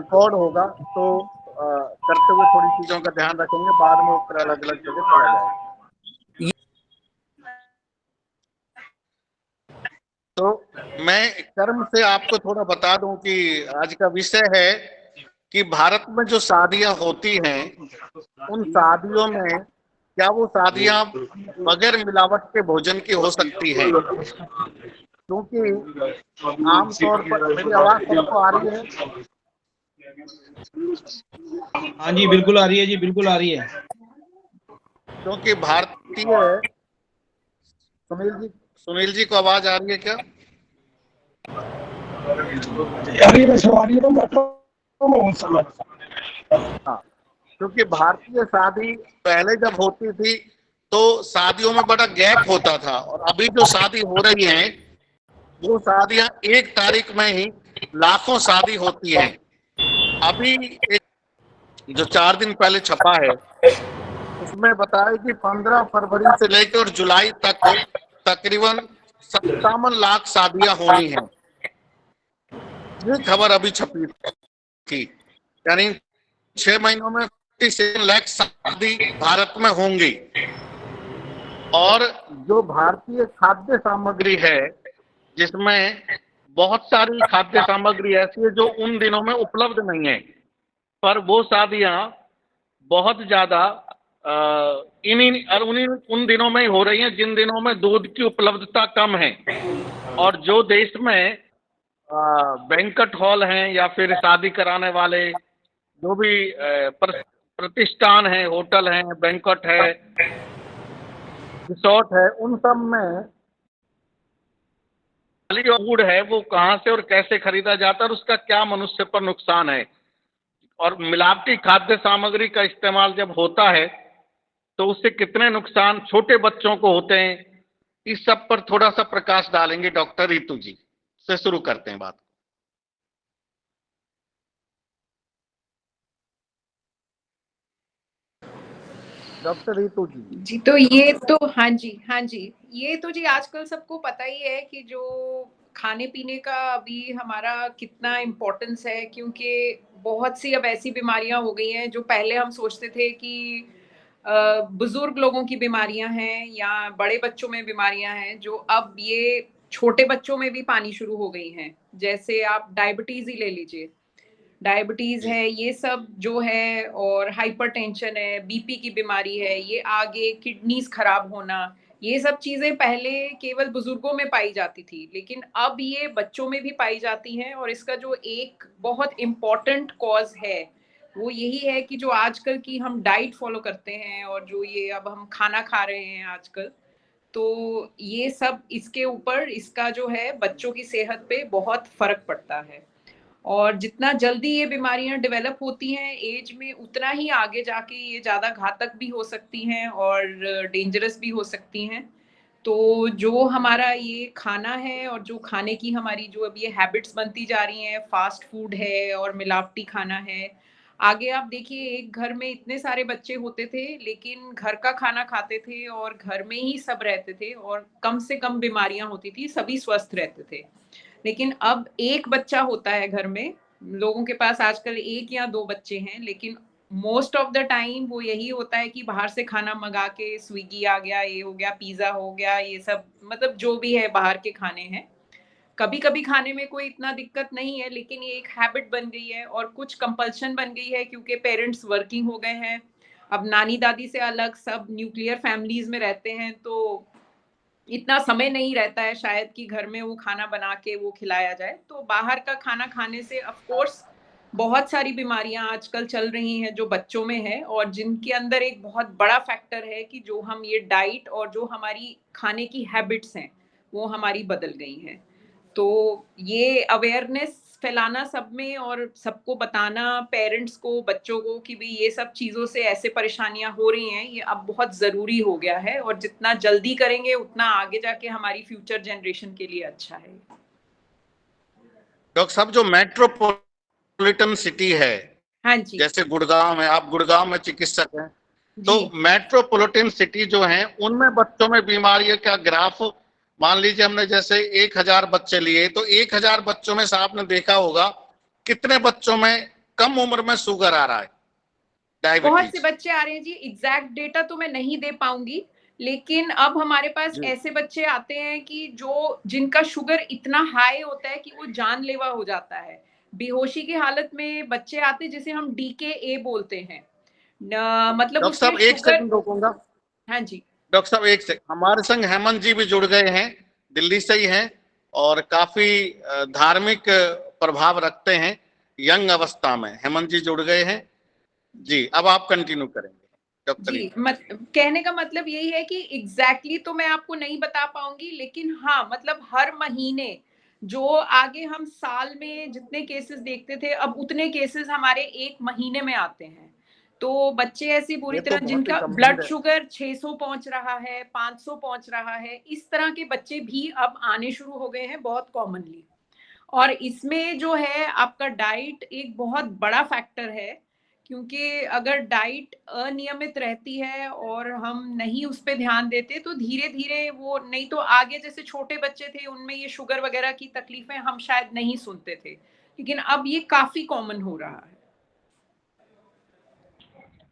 Record होगा तो करते हुए थोड़ी चीजों का ध्यान रखेंगे, बाद में ऊपर अलग अलग जगह चला जाएगा। तो मैं कर्म से आपको थोड़ा बता दूं कि आज का विषय है कि भारत में जो शादियां होती हैं उन शादियों में क्या वो शादियां बगैर मिलावट के भोजन की हो सकती है? क्योंकि आमतौर पर मेरी आवाज सबको आ रही है? हाँ जी बिल्कुल आ रही है जी, बिल्कुल आ रही है। क्योंकि भारतीय सुनील जी को आवाज आ रही है क्या? हाँ, क्योंकि भारतीय शादी पहले जब होती थी तो शादियों में बड़ा गैप होता था, और अभी जो शादी हो रही है वो शादियां 1 तारीख में ही लाखों शादी होती हैं। अभी एक जो 4 दिन पहले छपा है उसमें बताया कि 15 फरवरी से लेकर जुलाई तक तकरीबन 57 लाख शादियां होनी हैं। ये खबर अभी छपी थी, यानी 6 महीनों में 57 लाख शादी भारत में होंगी। और जो भारतीय खाद्य सामग्री है, जिसमें बहुत सारी खाद्य सामग्री ऐसी है जो उन दिनों में उपलब्ध नहीं है, पर वो शादियां बहुत ज्यादा उन दिनों में ही हो रही हैं जिन दिनों में दूध की उपलब्धता कम है। और जो देश में बैंक्वेट हॉल हैं या फिर शादी कराने वाले जो भी प्रतिष्ठान है, होटल है, बैंक्वेट है, रिसोर्ट है, उन सब में फूड है वो कहां से और कैसे खरीदा जाता है और उसका क्या मनुष्य पर नुकसान है, और मिलावटी खाद्य सामग्री का इस्तेमाल जब होता है तो उससे कितने नुकसान छोटे बच्चों को होते हैं, इस सब पर थोड़ा सा प्रकाश डालेंगे। डॉक्टर रितु जी से शुरू करते हैं बात। डॉक्टर रितु जी। जी तो ये तो हाँ जी ये तो जी आजकल सबको पता ही है कि जो खाने पीने का अभी हमारा कितना इम्पोर्टेंस है, क्योंकि बहुत सी अब ऐसी बीमारियां हो गई हैं जो पहले हम सोचते थे कि बुजुर्ग लोगों की बीमारियां हैं या बड़े बच्चों में बीमारियां हैं, जो अब ये छोटे बच्चों में भी पानी शुरू हो गई हैं। जैसे आप डायबिटीज ही ले लीजिए, डायबिटीज है, ये सब जो है, और हाइपरटेंशन है, बीपी की बीमारी है, ये आगे किडनीज खराब होना, ये सब चीजें पहले केवल बुजुर्गों में पाई जाती थी, लेकिन अब ये बच्चों में भी पाई जाती हैं। और इसका जो एक बहुत इम्पॉर्टेंट कॉज है वो यही है कि जो आजकल की हम डाइट फॉलो करते हैं और जो ये अब हम खाना खा रहे हैं आजकल, तो ये सब इसके ऊपर इसका जो है बच्चों की सेहत पे बहुत फर्क पड़ता है। और जितना जल्दी ये बीमारियां डेवलप होती हैं एज में, उतना ही आगे जाके ये ज़्यादा घातक भी हो सकती हैं और डेंजरस भी हो सकती हैं। तो जो हमारा ये खाना है और जो खाने की हमारी जो अब ये हैबिट्स बनती जा रही हैं, फास्ट फूड है और मिलावटी खाना है। आगे आप देखिए, एक घर में इतने सारे बच्चे होते थे लेकिन घर का खाना खाते थे और घर में ही सब रहते थे और कम से कम बीमारियां होती थी, सभी स्वस्थ रहते थे। लेकिन अब एक बच्चा होता है घर में, लोगों के पास आजकल 1 या 2 बच्चे हैं, लेकिन मोस्ट ऑफ द टाइम वो यही होता है कि बाहर से खाना मंगा के, स्विगी आ गया, ये हो गया, पिज़्ज़ा हो गया, ये सब मतलब जो भी है बाहर के खाने हैं। कभी-कभी खाने में कोई इतना दिक्कत नहीं है, लेकिन ये एक हैबिट बन गई है और कुछ कंपल्शन बन गई है क्योंकि पेरेंट्स वर्किंग हो गए हैं। अब नानी-दादी से अलग सब न्यूक्लियर फैमिलीज़ में रहते हैं, तो इतना समय नहीं रहता है शायद कि घर में वो खाना बना के वो खिलाया जाए। तो बाहर का खाना खाने से ऑफ कोर्स बहुत सारी बीमारियां आजकल चल रही हैं जो बच्चों में है, और जिनके अंदर एक बहुत बड़ा फैक्टर है कि जो हम ये डाइट और जो हमारी खाने की हैबिट्स हैं वो हमारी बदल गई हैं। तो ये अवेयरनेस फैलाना सब में और सबको बताना, पेरेंट्स को, बच्चों को, कि भी ये सब चीज़ों से ऐसे परेशानियां हो रही हैं, ये अब बहुत ज़रूरी हो गया है और जितना जल्दी करेंगे उतना आगे जाके हमारी फ्यूचर जनरेशन के लिए अच्छा है। डॉक्टर साहब, जो मेट्रोपॉलिटन सिटी है, हाँ जी, जैसे गुड़गांव है, आप गुड़गांव में चिकित्सक हैं, तो जी, मेट्रोपॉलिटन सिटी जो है उनमें बच्चों में बीमारी का ग्राफ, मान लीजिए हमने जैसे 1000 बच्चे लिए तो 1000 बच्चों में से आपने देखा होगा कितने बच्चों में कम उम्र में शुगर आ रहा है, बहुत से डायबिटीज? बच्चे आ रहे हैं जी, एग्जैक्ट डेटा तो मैं नहीं दे पाऊंगी, लेकिन अब हमारे पास जी। ऐसे बच्चे आते हैं कि जो जिनका शुगर इतना हाई होता है कि वो जानलेवा हो जाता है। बेहोशी की हालत में बच्चे आते हैं जिसे हम डीकेए बोलते हैं। मतलब डॉक्टर उसमें साहब एक शुगर। सेकंड रोकूंगा। हाँ जी। डॉक्टर साहब एक सेकंड, हमारे संग हेमंत जी भी जुड़ गए हैं, दिल्ली से ही हैं और काफी धार्मिक प्रभाव रखते हैं यंग अवस्था में। हेमंत जी जुड़ गए हैं जी, अब आप कंटिन्यू करेंगे डॉक्टर जी, जी। कहने का मतलब यही है कि एग्जैक्टली तो मैं आपको नहीं बता पाऊंगी, लेकिन हाँ, मतलब हर महीने जो आगे हम साल में जितने केसेस देखते थे, अब उतने केसेस हमारे एक महीने में आते हैं। तो बच्चे ऐसी बुरी ये तो तरह बहुत ही जिनका गंभीर ब्लड है। शुगर 600 पहुंच रहा है, 500 पहुंच रहा है, इस तरह के बच्चे भी अब आने शुरू हो गए हैं बहुत कॉमनली। और इसमें जो है आपका डाइट एक बहुत बड़ा फैक्टर है, क्योंकि अगर डाइट अनियमित रहती है और हम नहीं उस पे ध्यान देते तो धीरे-धीरे वो, नहीं तो आगे जैसे छोटे बच्चे थे उनमें ये शुगर वगैरह की तकलीफें हम शायद नहीं सुनते थे, लेकिन अब ये काफ़ी कॉमन हो रहा है।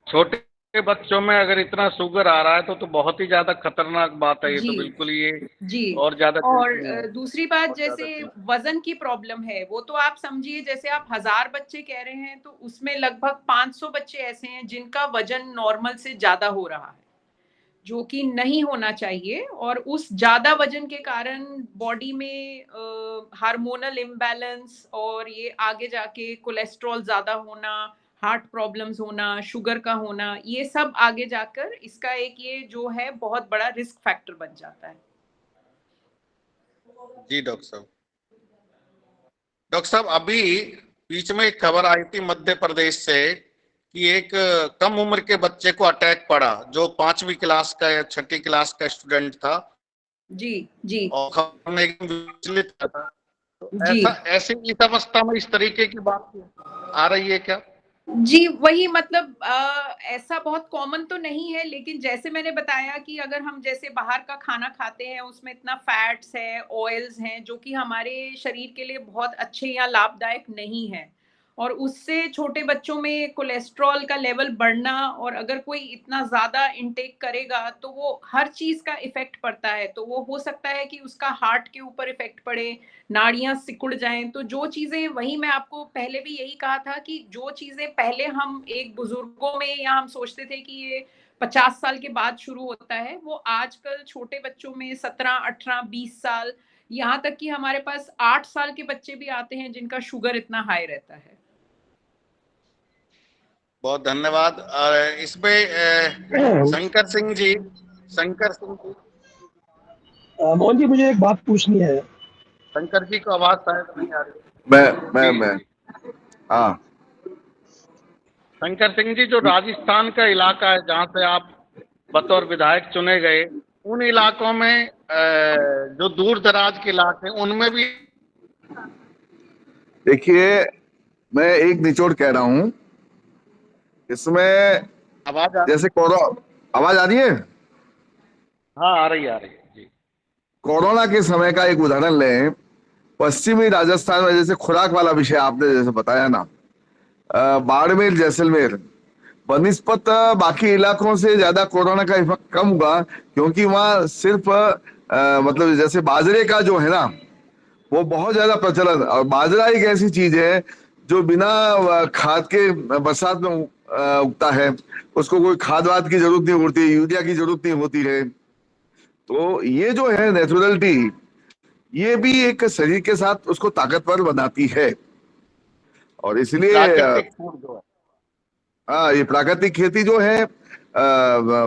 छोटे बच्चों में अगर इतना शुगर आ रहा है तो बहुत ही ज्यादा खतरनाक बात है, ये तो जी। बिल्कुल ये जी। और ज्यादा और चिंतनीय है, दूसरी बात, बहुत ज्यादा जैसे चिंतनीय। वज़न की प्रॉब्लम है, वो तो आप समझिए जैसे आप 1000 बच्चे कह रहे हैं, तो उसमें लगभग 500 बच्चे ऐसे हैं जिनका वज़न नॉर्मल से ज़्यादा हो रहा है, जो कि नहीं होना चाहिए, और उस ज़्यादा वज़न के कारण बॉडी में हार्मोनल इम्बैलेंस और ये आगे जाके कोलेस्ट्रॉल ज़्यादा होना, हार्ट प्रॉब्लम्स होना, शुगर का होना, ये सब आगे जाकर इसका एक ये जो है बहुत बड़ा रिस्क फैक्टर बन जाता है। जी डॉक्टर साहब। डॉक्टर साहब अभी बीच में एक खबर आई थी मध्य प्रदेश से कि एक कम उम्र के बच्चे को अटैक पड़ा, जो 5वीं क्लास का या 6ठी क्लास का स्टूडेंट था, जी, जी, और खबर में एकदम विचलित था। तो जी। ऐसा, ऐसी इस अवस्था में इस तरीके की बात आ रही है क्या? जी, वही मतलब ऐसा बहुत कॉमन तो नहीं है, लेकिन जैसे मैंने बताया कि अगर हम जैसे बाहर का खाना खाते हैं, उसमें इतना फैट्स है, ऑयल्स हैं, जो कि हमारे शरीर के लिए बहुत अच्छे या लाभदायक नहीं हैं। और उससे छोटे बच्चों में कोलेस्ट्रॉल का लेवल बढ़ना, और अगर कोई इतना ज़्यादा इंटेक करेगा, तो वो हर चीज़ का इफ़ेक्ट पड़ता है। तो वो हो सकता है कि उसका हार्ट के ऊपर इफ़ेक्ट पड़े, नाड़ियाँ सिकुड़ जाएँ, तो जो चीज़ें, वही मैं आपको पहले भी यही कहा था कि जो चीज़ें पहले हम एक बुज़ुर्गों में या हम सोचते थे कि ये 50 साल के बाद शुरू होता है, वो आजकल छोटे बच्चों में 17, 18, 20 साल, यहाँ तक कि हमारे पास 8 साल के बच्चे भी आते हैं जिनका शुगर इतना हाई रहता है। बहुत धन्यवाद। इसमें शंकर सिंह जी, मोहन जी, मुझे एक बात पूछनी है। शंकर जी को आवाज शायद नहीं आ रही। जी, मैं हाँ। शंकर सिंह जी, जो राजस्थान का इलाका है जहाँ से आप बतौर विधायक चुने गए, उन इलाकों में जो दूर दराज के इलाके हैं उनमें भी देखिए, मैं एक निचोड़ कह रहा हूँ इसमें। आवाज जैसे आवाज आ रही है। हाँ, आ रही है जी। कोरोना के समय का एक उदाहरण लें। पश्चिमी राजस्थान में जैसे खुराक वाला विषय आपने जैसे बताया ना, बाड़मेर जैसलमेर बनिस्पत बाकी इलाकों से ज्यादा कोरोना का इफेक्ट कम हुआ, क्योंकि वहाँ सिर्फ मतलब जैसे बाजरे का जो है ना, वो बहुत ज्यादा प्रचलन। और बाजरा एक ऐसी चीज है जो बिना खाद के बरसात में उगता है। उसको कोई खाद वाद की जरूरत नहीं होती, यूरिया की जरूरत नहीं होती है। तो ये जो है नेचुरलिटी, ये भी एक शरीर के साथ उसको ताकतवर बनाती है। और इसलिए प्राकृतिक फूड जो है। हाँ, ये प्राकृतिक खेती जो है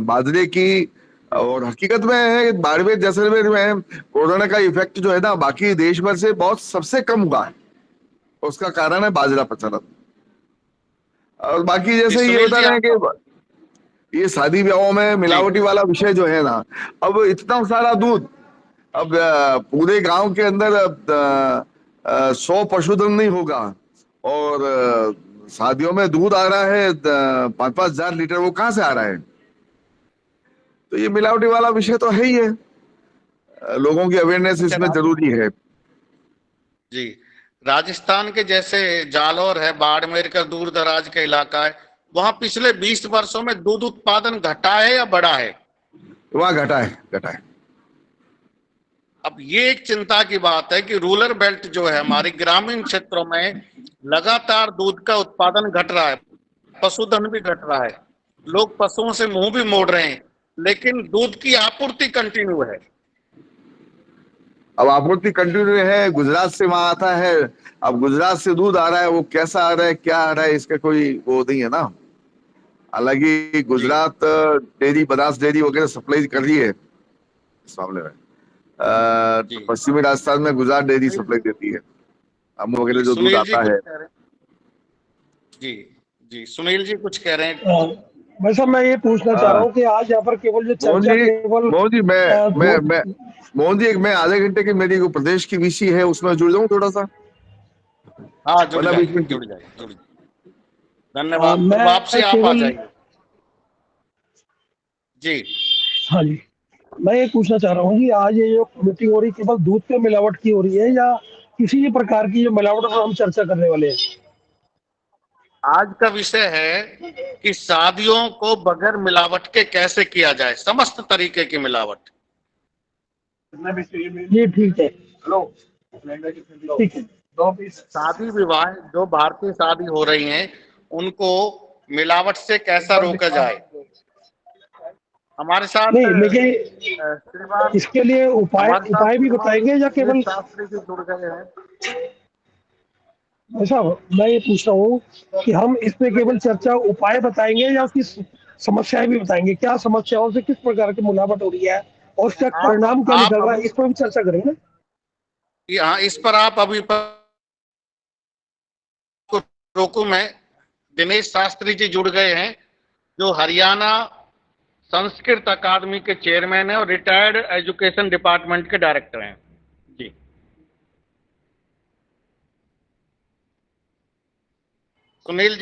बाजरे की, और हकीकत में है बाड़मेर जैसलमेर में कोरोना का इफेक्ट जो है ना बाकी देश भर से बहुत सबसे कम हुआ है। उसका कारण है बाजरा प्रचलन। और बाकी जी, जैसे ये सुनील बता जी रहे हैं आप। कि ये शादी ब्याहों में जी, मिलावटी वाला विषय जो है ना, अब इतना सारा दूध, अब पूरे गांव के अंदर 100 पशुधन नहीं होगा, और शादियों में दूध आ रहा है 5-5 हजार लीटर, वो कहाँ से आ रहा है? तो ये मिलावटी वाला विषय तो है ही है। लोगों की अवेयरनेस अच्छा इसमें जरूरी है। जी, राजस्थान के जैसे जालौर है, बाड़मेर का दूर दराज का इलाका है, वहां पिछले 20 वर्षों में दूध उत्पादन घटा है या बढ़ा है? वहाँ घटा है, घटा है। अब ये एक चिंता की बात है कि रूरल बेल्ट जो है हमारे ग्रामीण क्षेत्रों में लगातार दूध का उत्पादन घट रहा है, पशुधन भी घट रहा है, लोग पशुओं से मुंह भी मोड़ रहे हैं, लेकिन दूध की आपूर्ति कंटिन्यू है। अब आपूर्ति कंटिन्यू है, गुजरात से वहां आता है। अब गुजरात से दूध आ रहा है, वो कैसा आ रहा है, क्या आ रहा है, इसका कोई वो नहीं है ना। हालांकि गुजरात डेयरी, बनास डेयरी वगैरह सप्लाई कर रही है इस मामले में। पश्चिमी राजस्थान में गुजरात डेयरी सप्लाई देती है अमूल वगैरह जो दूध आता है। जी जी, सुनील जी कुछ कह रहे हैं। भाई साहब, मैं ये पूछना चाह रहा हूँ कि आज यहाँ पर केवल जो चर्चा केवल मोहन जी, मोहन जी, मैं आधे घंटे की मेरी जो प्रदेश की वीसी है उसमें जुड़ जाऊं थोड़ा सा। हाँ, जुड़ जाइए। धन्यवाद। वापसी आप आ जाइए। जी हाँ जी, मैं ये पूछना चाह रहा हूँ कि आज ये जो मीटिंग हो रही है केवल दूध पे मिलावट की हो रही है या किसी भी प्रकार की जो मिलावट पर हम चर्चा करने वाले हैं? आज का विषय है कि शादियों को बगैर मिलावट के कैसे किया जाए, समस्त तरीके की मिलावट। ये ठीक है, ठीक है। शादी विवाह जो भारतीय शादी हो रही हैं उनको मिलावट से कैसा रोका जाए। हमारे साथ नहीं, लेकिन इसके लिए उपाय भी बताएंगे या केवल शास्त्री जी जुड़ गए हैं? ऐसा मैं ये पूछ रहा हूँ कि हम इस पे केवल चर्चा उपाय बताएंगे या उसकी समस्याएं भी बताएंगे? क्या समस्याओं से किस प्रकार की मिलावट हो रही है और उसका परिणाम क्या निकल रहा है, इस पर भी चर्चा करेंगे। हाँ, इस पर आप अभी रोको। मैं दिनेश शास्त्री जी जुड़ गए हैं जो हरियाणा संस्कृत अकादमी के चेयरमैन है और रिटायर्ड एजुकेशन डिपार्टमेंट के डायरेक्टर हैं। जी सुनील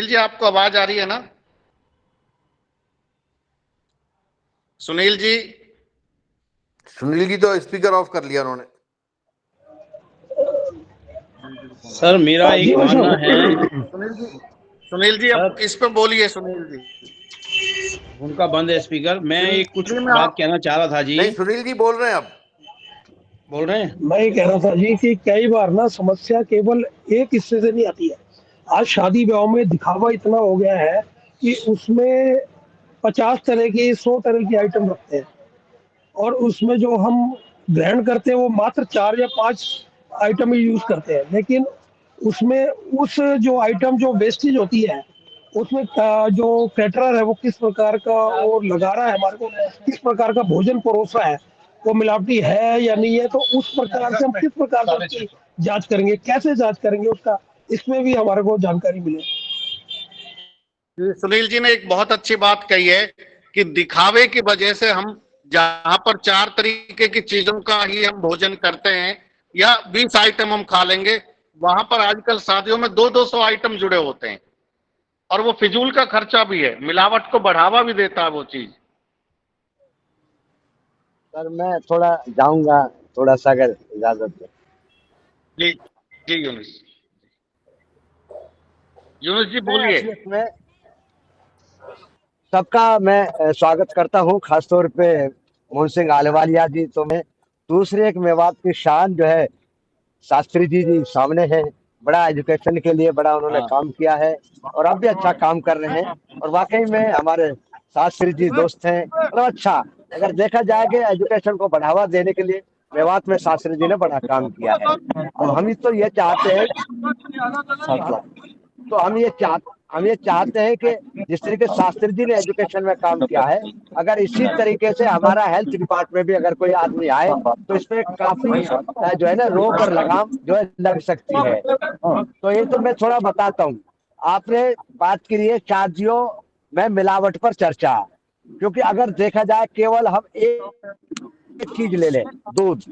जी आपको आवाज आ रही है ना? सुनील जी तो स्पीकर ऑफ कर लिया उन्होंने। सर मेरा एक मानना है। सुनील जी अब इस पे बोलिए। सुनील जी उनका बंद है स्पीकर। मैं एक कुछ बात कहना चाह रहा था जी। नहीं, सुनील जी बोल रहे हैं, अब बोल रहे हैं। मैं ये कह रहा था जी कि कई बार ना समस्या केवल एक हिस्से से नहीं आती है। आज शादी ब्याह में दिखावा इतना हो गया है कि उसमें 50 तरह की 100 तरह की आइटम रखते हैं और उसमें जो हम ग्रहण करते हैं वो मात्र 4 या 5 आइटम ही यूज करते हैं, लेकिन उसमें उस जो आइटम जो वेस्टेज होती है उसमें जो कैटरर है वो किस प्रकार का वो लगा रहा है, हमारे को किस प्रकार का भोजन परोस रहा है, वो मिलावटी है या नहीं है, तो उस प्रकार से हम किस प्रकार से उसकी जांच करेंगे, कैसे जांच करेंगे उसका, इसमें भी हमारे को जानकारी मिले। सुनील जी ने एक बहुत अच्छी बात कही है कि दिखावे की वजह से हम जहां पर 4 तरीके की चीजों का ही हम भोजन करते हैं या 20 आइटम हम खा लेंगे, वहां पर आजकल शादियों में 200-200 आइटम जुड़े होते हैं और वो फिजूल का खर्चा भी है, मिलावट को बढ़ावा भी देता है वो चीज। सर मैं थोड़ा जाऊंगा, थोड़ा सा अगर इजाजत दे। जी जी यूनुस जी बोलिए। सबका मैं स्वागत करता हूं, खासतौर पे मोहन सिंह आहलवालिया जी। तो मैं दूसरी एक मेवात की शान जो है शास्त्री जी सामने है। बड़ा एजुकेशन के लिए बड़ा उन्होंने काम किया है और अब भी अच्छा काम कर रहे हैं और वाकई में हमारे शास्त्री जी दोस्त हैं। मतलब अच्छा अगर देखा जाए कि एजुकेशन को बढ़ावा देने के लिए मेवात में शास्त्री जी ने बड़ा काम किया है। और हम तो ये चाहते हैं, हम ये चाहते हैं कि जिस तरीके शास्त्री जी ने एजुकेशन में काम किया है, अगर इसी तरीके से हमारा हेल्थ डिपार्टमेंट भी अगर कोई आदमी आए तो इसमें काफी जो है ना रोक और लगाम जो है लग सकती है। तो ये तो मैं थोड़ा बताता हूँ। आपने बात की है शादियों में मिलावट पर चर्चा, क्योंकि अगर देखा जाए केवल हम एक चीज ले लें, दूध,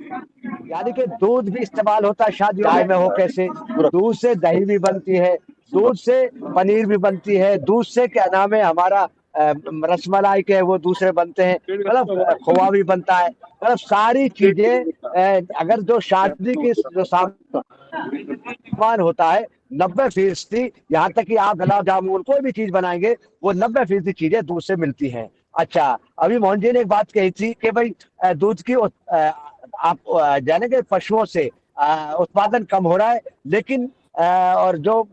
यानी कि दूध भी इस्तेमाल होता है शादियों में हो कैसे, दूध से दही भी बनती है, दूध से पनीर भी बनती है, दूध से क्या नाम है हमारा रसमलाई के वो दूसरे बनते हैं, मतलब खोआ भी बनता है, मतलब सारी चीजें अगर जो शादी की जो सामान होता है 90% यहाँ तक कि आप गुलाब जामुन कोई भी चीज बनाएंगे वो 90% चीजें दूध से मिलती हैं। अच्छा, अभी मोहन जी ने एक बात कही थी कि भाई दूध की आप जानेंगे पशुओं से उत्पादन कम हो रहा है, लेकिन और जो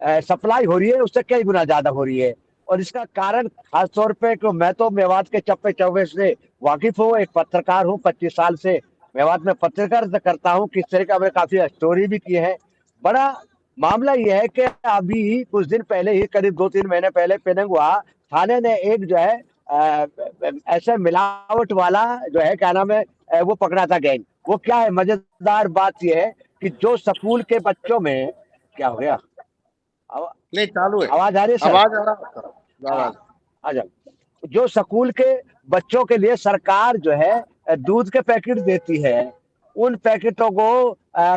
सप्लाई हो रही है उससे कई गुना ज्यादा हो रही है। और इसका कारण खास तौर पे कि मैं तो मेवात के चप्पे चौबे से वाकिफ हूँ, एक पत्रकार हूँ, 25 साल से मेवात में पत्रकारिता करता हूँ, किस तरह का मैंने काफी स्टोरी भी की है। बड़ा मामला यह है कि अभी कुछ दिन पहले ही, करीब 2-3 महीने पहले, पेनंगुआ थाने ने एक जो है ऐसे मिलावट वाला जो है क्या नाम है वो पकड़ा था गैंग। वो क्या है, मजेदार बात यह है कि जो स्कूल के बच्चों में क्या हो गया, नहीं चालू है, आवाज आ रही है सर? आवाज आ रहा है। अच्छा, जो स्कूल के बच्चों के लिए सरकार जो है दूध के पैकेट देती है, उन पैकेटों को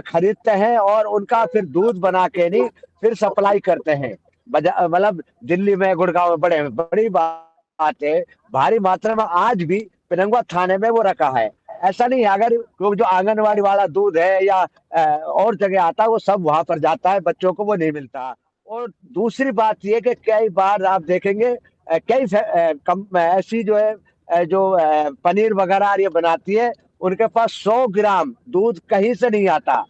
खरीदते हैं और उनका फिर दूध बना के नहीं फिर सप्लाई करते हैं। मतलब दिल्ली में, गुड़गांव में बड़ी बात है, भारी मात्रा में आज भी पेनंगुआ थाने में वो रखा है। ऐसा नहीं है, अगर जो आंगनवाड़ी वाला दूध है या और जगह आता है वो सब वहां पर जाता है, बच्चों को वो नहीं मिलता। और दूसरी बात ये कि कई बार आप देखेंगे कई ऐसी जो है जो पनीर वगैरह ये बनाती है, उनके पास 100 ग्राम दूध कहीं से नहीं आता,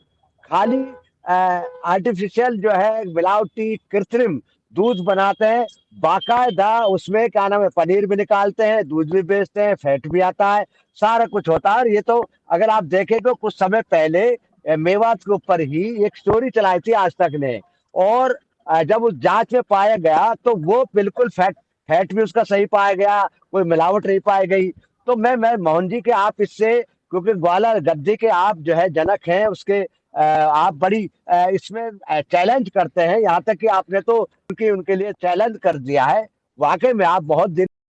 खाली आर्टिफिशियल जो है मिलावटी कृत्रिम दूध बनाते हैं। बाकायदा उसमें क्या नाम है पनीर भी निकालते हैं, दूध भी बेचते हैं, फैट भी आता है, सारा कुछ होता है। और ये तो अगर आप देखें तो कुछ समय पहले मेवात के ऊपर ही एक स्टोरी चलाई थी आज तक ने, और जब उस जांच में पाया गया तो वो बिल्कुल फैट भी उसका सही पाया गया, कोई मिलावट नहीं पाई गई। तो मैं मोहन जी के आप इससे, क्योंकि ग्वालियर गद्दी के आप जो है जनक हैं, उसके आप बड़ी इसमें चैलेंज करते हैं, यहाँ तक कि आपने तो उनके लिए चैलेंज कर दिया है। वाकई में आप बहुत दिन